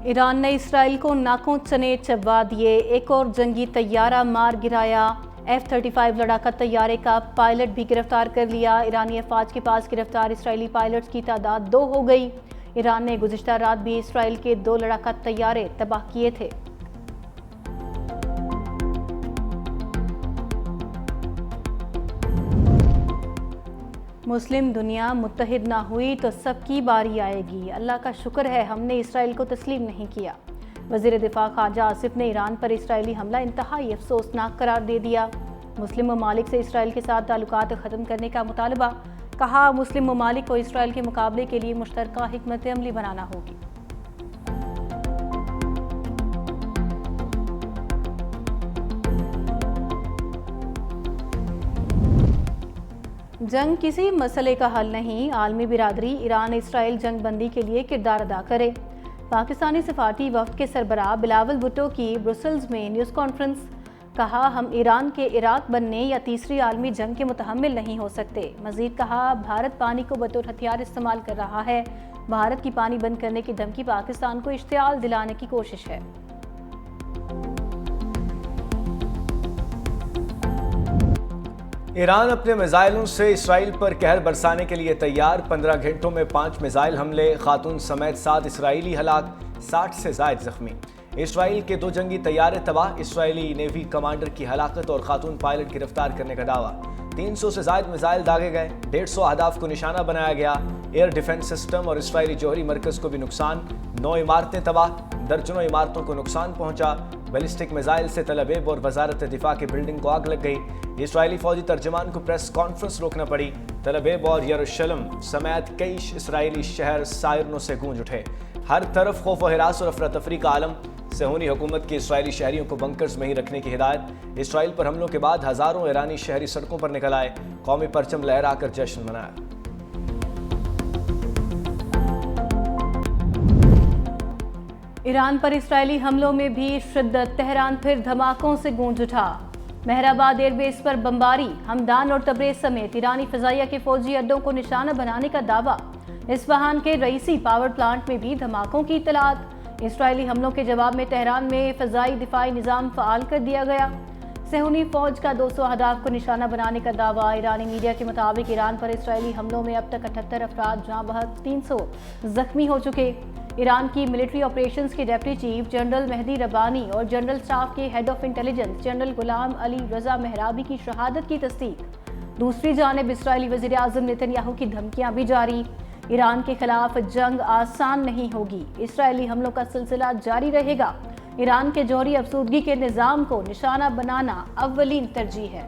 ایران نے اسرائیل کو ناکوں چنے چبوا دیے، ایک اور جنگی طیارہ مار گرایا۔ F-35 لڑاکا طیارے کا پائلٹ بھی گرفتار کر لیا۔ ایرانی افواج کے پاس گرفتار اسرائیلی پائلٹس کی تعداد 2 ہو گئی۔ ایران نے گزشتہ رات بھی اسرائیل کے 2 لڑاکا طیارے تباہ کیے تھے۔ مسلم دنیا متحد نہ ہوئی تو سب کی باری آئے گی۔ اللہ کا شکر ہے ہم نے اسرائیل کو تسلیم نہیں کیا۔ وزیر دفاع خارجہ آصف نے ایران پر اسرائیلی حملہ انتہائی افسوسناک قرار دے دیا۔ مسلم ممالک سے اسرائیل کے ساتھ تعلقات ختم کرنے کا مطالبہ، کہا مسلم ممالک کو اسرائیل کے مقابلے کے لیے مشترکہ حکمت عملی بنانا ہوگی۔ جنگ کسی مسئلے کا حل نہیں، عالمی برادری ایران اسرائیل جنگ بندی کے لیے کردار ادا کرے۔ پاکستانی سفارتی وفد کے سربراہ بلاول بھٹو کی برسلز میں نیوز کانفرنس، کہا ہم ایران کے عراق بننے یا تیسری عالمی جنگ کے متحمل نہیں ہو سکتے۔ مزید کہا بھارت پانی کو بطور ہتھیار استعمال کر رہا ہے، بھارت کی پانی بند کرنے کی دھمکی پاکستان کو اشتعال دلانے کی کوشش ہے۔ ایران اپنے میزائلوں سے اسرائیل پر قہر برسانے کے لیے تیار، 15 گھنٹوں میں 5 میزائل حملے، خاتون سمیت 7 اسرائیلی ہلاک، 60 سے زائد زخمی۔ اسرائیل کے 2 جنگی طیارے تباہ، اسرائیلی نیوی کمانڈر کی ہلاکت اور خاتون پائلٹ گرفتار کرنے کا دعویٰ۔ 300 سے زائد میزائل داغے گئے، 150 اہداف کو نشانہ بنایا گیا۔ ایئر ڈیفنس سسٹم اور اسرائیلی جوہری مرکز کو بھی نقصان، 9 عمارتیں تباہ، درجنوں عمارتوں کو نقصان پہنچا۔ بیلسٹک میزائل سے تل ابیب اور وزارت دفاع کی بلڈنگ کو آگ لگ گئی۔ اسرائیلی فوجی ترجمان کو پریس کانفرنس روکنا پڑی۔ تل ابیب اور یروشلم سمیت کئی اسرائیلی شہر سائرنوں سے گونج اٹھے۔ ہر طرف خوف و ہراس اور افراتفری کا عالم۔ صہیونی حکومت کی اسرائیلی شہریوں کو بنکرز میں ہی رکھنے کی ہدایت۔ اسرائیل پر حملوں کے بعد ہزاروں ایرانی شہری سڑکوں پر نکل آئے، قومی پرچم لہرا کر جشن منایا۔ ایران پر اسرائیلی حملوں میں بھی شدت، تہران پھر دھماکوں سے گونج اٹھا۔ مہرآباد ایئر بیس پر بمباری، ہمدان اور تبریز سمیت ایرانی فضائیہ کے فوجی اڈوں کو نشانہ بنانے کا دعویٰ۔ اصفہان کے رئیسی پاور پلانٹ میں بھی دھماکوں کی اطلاعات۔ اسرائیلی حملوں کے جواب میں تہران میں فضائی دفاعی نظام فعال کر دیا گیا۔ صہیونی فوج کا 200 اہداف کو نشانہ بنانے کا دعویٰ۔ ایرانی میڈیا کے مطابق ایران پر اسرائیلی حملوں میں اب تک 78 افراد جاں بحق، 300 زخمی ہو چکے۔ ایران کی ملٹری آپریشنز کے ڈپٹی چیف جنرل مہدی ربانی اور جنرل اسٹاف کے head of intelligence general Ghulam Ali Raza مہرابی کی شہادت کی تصدیق۔ دوسری جانب اسرائیلی وزیر اعظم نیتن یاہو کی دھمکیاں بھی جاری۔ ایران کے خلاف جنگ آسان نہیں ہوگی، اسرائیلی حملوں کا سلسلہ جاری رہے گا۔ ایران کے جوہری افسردگی کے نظام کو نشانہ بنانا اولین ترجیح ہے۔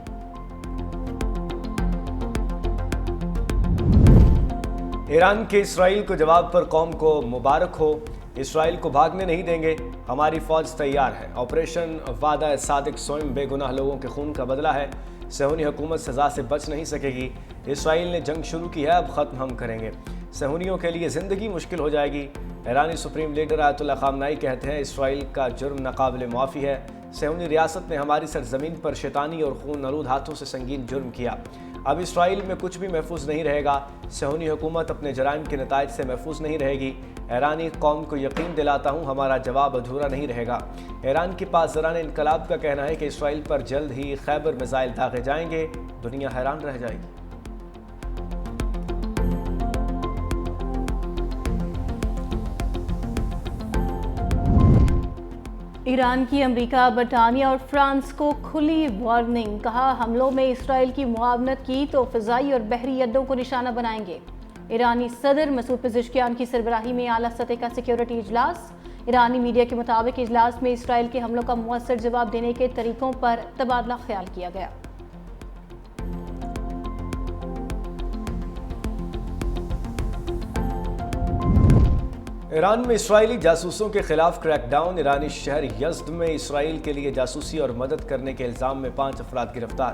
ایران کے اسرائیل کو جواب پر قوم کو مبارک ہو، اسرائیل کو بھاگنے نہیں دیں گے، ہماری فوج تیار ہے۔ آپریشن وعدہ صادق سوئم بے گناہ لوگوں کے خون کا بدلہ ہے، صہیونی حکومت سزا سے بچ نہیں سکے گی۔ اسرائیل نے جنگ شروع کی ہے، اب ختم ہم کریں گے، صہیونیوں کے لیے زندگی مشکل ہو جائے گی۔ ایرانی سپریم لیڈر آیت اللہ خامنائی کہتے ہیں اسرائیل کا جرم ناقابل معافی ہے، صہیونی ریاست نے ہماری سرزمین پر شیطانی اور خون آلود ہاتھوں سے سنگین جرم کیا۔ اب اسرائیل میں کچھ بھی محفوظ نہیں رہے گا، صہیونی حکومت اپنے جرائم کے نتائج سے محفوظ نہیں رہے گی۔ ایرانی قوم کو یقین دلاتا ہوں ہمارا جواب ادھورا نہیں رہے گا۔ ایران کے پاسداران انقلاب کا کہنا ہے کہ اسرائیل پر جلد ہی خیبر میزائل داغے جائیں گے، دنیا حیران رہ جائے گی۔ ایران کی امریکہ، برطانیہ اور فرانس کو کھلی وارننگ، کہا حملوں میں اسرائیل کی معاونت کی تو فضائی اور بحری اڈوں کو نشانہ بنائیں گے۔ ایرانی صدر مسعود پزشکیان کی سربراہی میں اعلیٰ سطح کا سیکیورٹی اجلاس۔ ایرانی میڈیا کے مطابق اجلاس میں اسرائیل کے حملوں کا مؤثر جواب دینے کے طریقوں پر تبادلہ خیال کیا گیا۔ ایران میں اسرائیلی جاسوسوں کے خلاف کریک ڈاؤن، ایرانی شہر یزد میں اسرائیل کے لیے جاسوسی اور مدد کرنے کے الزام میں 5 افراد گرفتار۔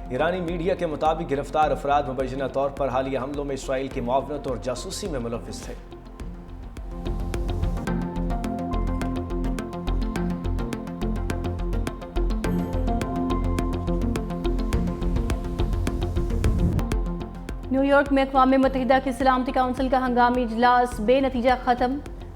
ایرانی میڈیا کے مطابق گرفتار افراد مبینہ طور پر حالیہ حملوں میں اسرائیل کی معاونت اور جاسوسی میں ملوث تھے۔ نیو یارک میں اقوام متحدہ کی سلامتی کونسل کا ہنگامی اجلاس بے نتیجہ ختم۔